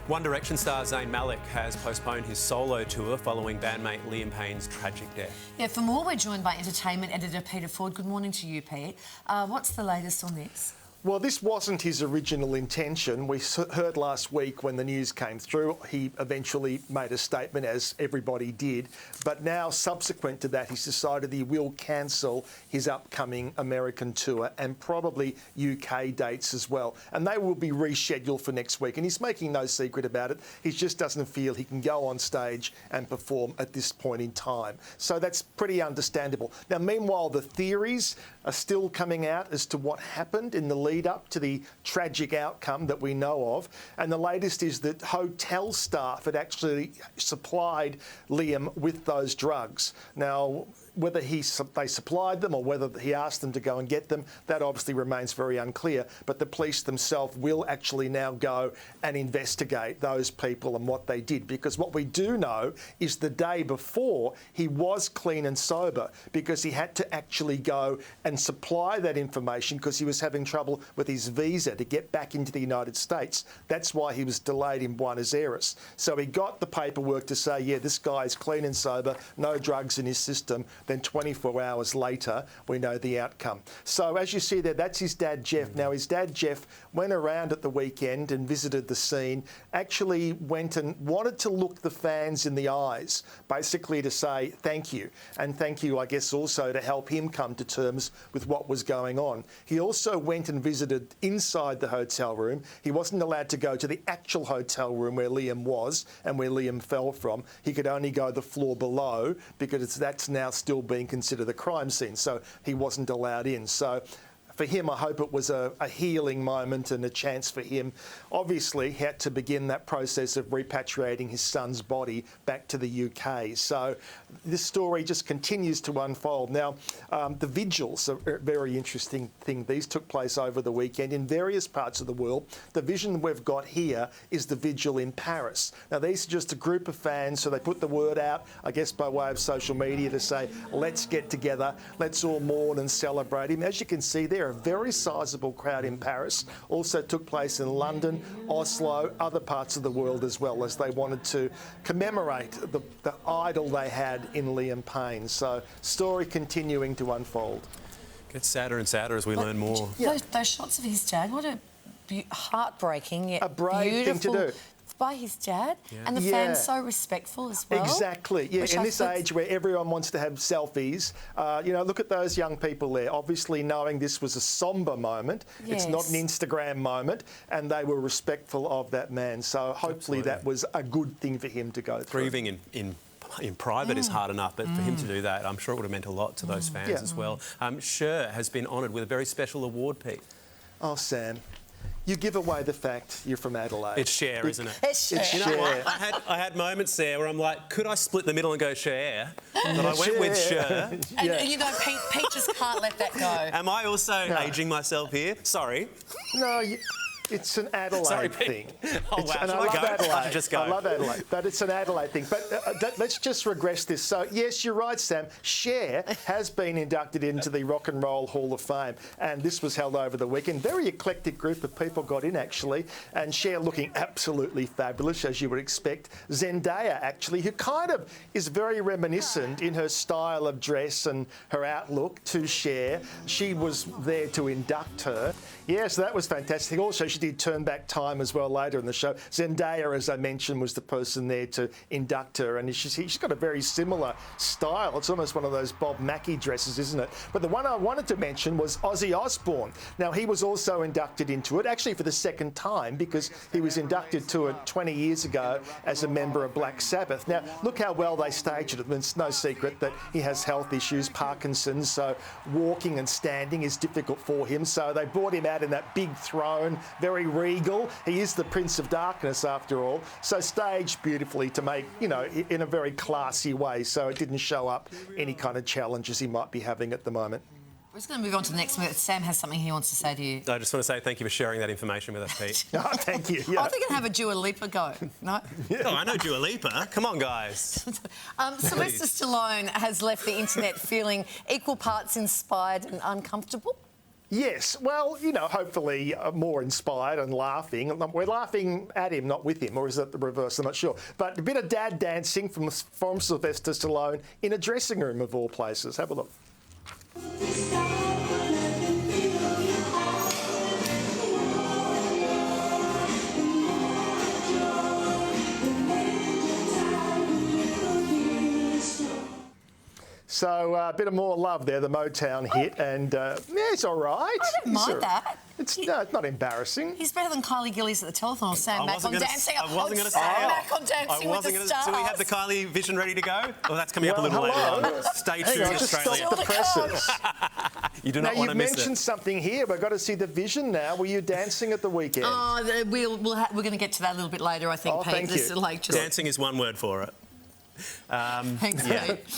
One Direction star Zayn Malik has postponed his solo tour following bandmate Liam Payne's tragic death. Yeah, for more, we're joined by entertainment editor Peter Ford. Good morning to you, Pete. What's the latest on this? Well, this wasn't his original intention. We heard last week when the news came through, he eventually made a statement, as everybody did. But now, subsequent to that, he's decided he will cancel his upcoming American tour and probably UK dates as well. And they will be rescheduled for next week. And he's making no secret about it. He just doesn't feel he can go on stage and perform at this point in time. So that's pretty understandable. Now, meanwhile, the theories are still coming out as to what happened in the lead up to the tragic outcome that we know of. And the latest is that hotel staff had actually supplied Liam with those drugs. Now, whether they supplied them or whether he asked them to go and get them, that obviously remains very unclear. But the police themselves will actually now go and investigate those people and what they did. Because what we do know is the day before, he was clean and sober because he had to actually go and supply that information because he was having trouble with his visa to get back into the United States. That's why he was delayed in Buenos Aires. So he got the paperwork to say, yeah, this guy is clean and sober, no drugs in his system. Then 24 hours later, we know the outcome. So as you see there, that's his dad, Geoff. Now, his dad, Geoff, went around at the weekend and visited the scene, actually went and wanted to look the fans in the eyes, basically to say thank you. And thank you, I guess, also to help him come to terms with what was going on. He also went and visited inside the hotel room. He wasn't allowed to go to the actual hotel room where Liam was and where Liam fell from. He could only go the floor below because that's now still being considered a crime scene, so he wasn't allowed in. So for him, I hope it was a healing moment and a chance for him. Obviously, he had to begin that process of repatriating his son's body back to the UK. So this story just continues to unfold. Now, the vigils are a very interesting thing. These took place over the weekend in various parts of the world. The vision we've got here is the vigil in Paris. Now, these are just a group of fans, so they put the word out, I guess, by way of social media to say, let's get together, let's all mourn and celebrate him. As you can see there, a very sizable crowd in Paris. Also took place in London, Oslo, other parts of the world as well, as they wanted to commemorate the idol they had in Liam Payne. So, story continuing to unfold. Gets sadder and sadder as we learn more. Yeah. Those shots of his dad, what a heartbreaking yet a brave thing to do. By his dad, and the fans so respectful as well. Exactly, yeah. In this age where everyone wants to have selfies, you know, look at those young people there, obviously knowing this was a sombre moment. Yes. It's not an Instagram moment, and they were respectful of that man. So hopefully that was a good thing for him to go through. Grieving in private is hard enough, but for him to do that, I'm sure it would have meant a lot to those fans as well. Cher has been honoured with a very special award, Pete. Oh, Sam. You give away the fact you're from Adelaide. It's Cher, isn't it? It's Cher. You know what? I had moments there where I'm like, could I split the middle and go Cher? But I went with Cher. And you know, Pete just can't let that go. Am I also ageing myself here? Sorry. No, it's an Adelaide thing. Oh, wow. And I love Adelaide. I just go. I love Adelaide, but it's an Adelaide thing. But let's just regress this. So, yes, you're right, Sam. Cher has been inducted into the Rock and Roll Hall of Fame, and this was held over the weekend. Very eclectic group of people got in, actually, and Cher looking absolutely fabulous, as you would expect. Zendaya, actually, who kind of is very reminiscent in her style of dress and her outlook to Cher. She was there to induct her. Yeah, so that was fantastic. Also, she did Turn Back Time as well later in the show. Zendaya, as I mentioned, was the person there to induct her, and she's got a very similar style. It's almost one of those Bob Mackie dresses, isn't it? But the one I wanted to mention was Ozzy Osbourne. Now, he was also inducted into it, actually for the second time, because he was inducted to it 20 years ago as a member of Black Sabbath. Now, look how well they staged it. It's no secret that he has health issues, Parkinson's, so walking and standing is difficult for him. So they brought him out in that big throne, very regal. He is the Prince of Darkness, after all. So staged beautifully to make, you know, in a very classy way. So it didn't show up any kind of challenges he might be having at the moment. We're just going to move on to the next minute. Sam has something he wants to say to you. I just want to say thank you for sharing that information with us, Pete. Oh, thank you. Yeah. I think I'd have a Dua Lipa go. No? Yeah. Oh, I know Dua Lipa. Come on, guys. Sylvester Stallone has left the internet feeling equal parts inspired and uncomfortable. Yes, well, you know, hopefully more inspired and laughing. We're laughing at him, not with him, or is it the reverse? I'm not sure. But a bit of dad dancing from Sylvester Stallone in a dressing room, of all places. Have a look. So a bit of more love there, the Motown hit, and yeah, it's all right. I don't mind that. It's not embarrassing. He's better than Kylie Gillies at the telethon, or Sam Mack on Dancing. I wasn't going to say Sam it. Mack on Dancing with the Stars. Do we have the Kylie vision ready to go? Well, that's coming up a little later on. Stay tuned, Australia. Stop the presses. You do not want to miss it. You've mentioned something here. We've got to see the vision now. Were you dancing at the weekend? Oh, we're going to get to that a little bit later, I think, Pete. Thank you. Like just... Dancing is one word for it. Thanks, yeah. Pete.